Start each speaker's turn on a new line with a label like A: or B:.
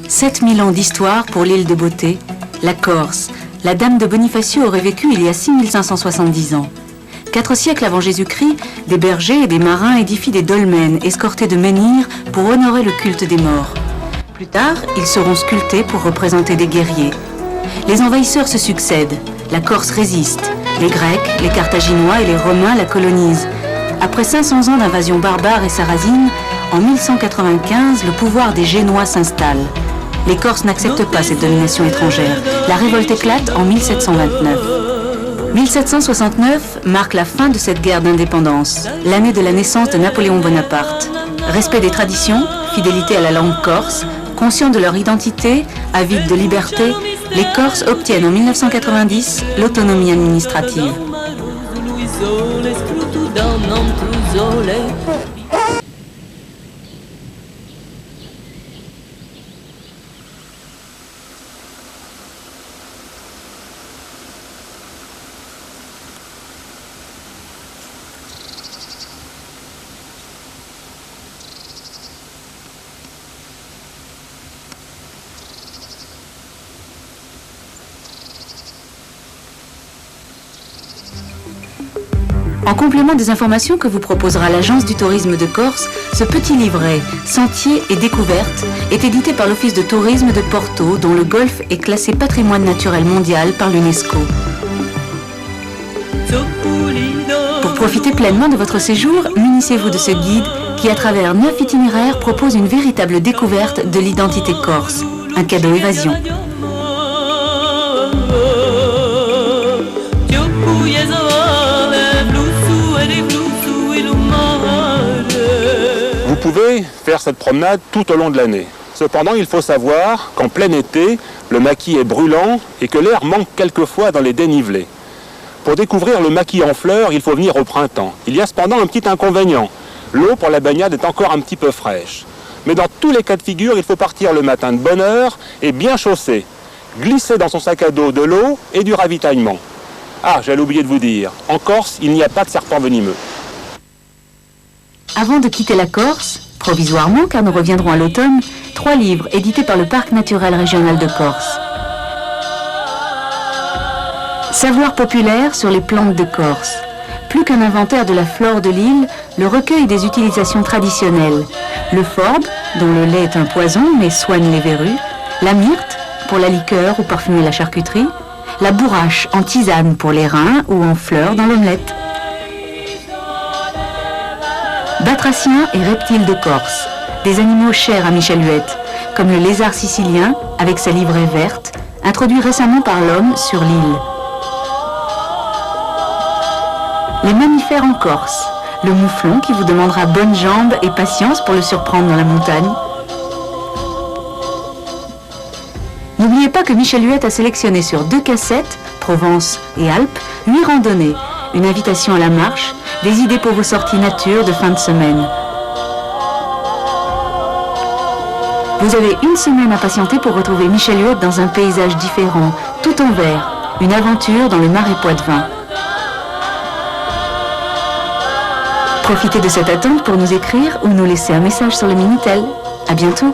A: 7000 ans d'histoire pour l'île de beauté, la Corse. La dame de Bonifacio aurait vécu il y a 6570 ans. 4 siècles avant Jésus-Christ, des bergers et des marins édifient des dolmens escortés de menhirs pour honorer le culte des morts. Plus tard, ils seront sculptés pour représenter des guerriers. Les envahisseurs se succèdent. La Corse résiste. Les Grecs, les Carthaginois et les Romains la colonisent. Après 500 ans d'invasion barbare et sarrasine, en 1195, le pouvoir des Génois s'installe. Les Corses n'acceptent pas cette domination étrangère. La révolte éclate en 1729. 1769 marque la fin de cette guerre d'indépendance, l'année de la naissance de Napoléon Bonaparte. Respect des traditions, fidélité à la langue corse, conscients de leur identité, avides de liberté, les Corses obtiennent en 1990 l'autonomie administrative. En complément des informations que vous proposera l'Agence du tourisme de Corse, ce petit livret « Sentiers et découvertes » est édité par l'Office de tourisme de Porto, dont le golfe est classé patrimoine naturel mondial par l'UNESCO. Pour profiter pleinement de votre séjour, munissez-vous de ce guide qui, à travers 9 itinéraires, propose une véritable découverte de l'identité corse. Un cadeau évasion.
B: Vous pouvez faire cette promenade tout au long de l'année. Cependant, il faut savoir qu'en plein été, le maquis est brûlant et que l'air manque quelquefois dans les dénivelés. Pour découvrir le maquis en fleurs, il faut venir au printemps. Il y a cependant un petit inconvénient. L'eau pour la baignade est encore un petit peu fraîche. Mais dans tous les cas de figure, il faut partir le matin de bonne heure et bien chaussé. Glisser dans son sac à dos de l'eau et du ravitaillement. Ah, j'allais oublier de vous dire, en Corse, il n'y a pas de serpents venimeux.
A: Avant de quitter la Corse, provisoirement car nous reviendrons à l'automne, 3 livres édités par le Parc naturel régional de Corse. Savoir populaire sur les plantes de Corse. Plus qu'un inventaire de la flore de l'île, le recueil des utilisations traditionnelles. Le forbe, dont le lait est un poison mais soigne les verrues. La myrte, pour la liqueur ou parfumer la charcuterie. La bourrache en tisane pour les reins ou en fleurs dans l'omelette. Batraciens et reptiles de Corse, des animaux chers à Michel Huette, comme le lézard sicilien avec sa livrée verte, introduit récemment par l'homme sur l'île. Les mammifères en Corse, le mouflon qui vous demandera bonnes jambes et patience pour le surprendre dans la montagne. N'oubliez pas que Michel Huette a sélectionné sur 2 cassettes, Provence et Alpes, 8 randonnées, une invitation à la marche, des idées pour vos sorties nature de fin de semaine. Vous avez 1 semaine à patienter pour retrouver Michel Huette dans un paysage différent, tout en vert, une aventure dans le Marais Poitevin. Profitez de cette attente pour nous écrire ou nous laisser un message sur le Minitel. À bientôt.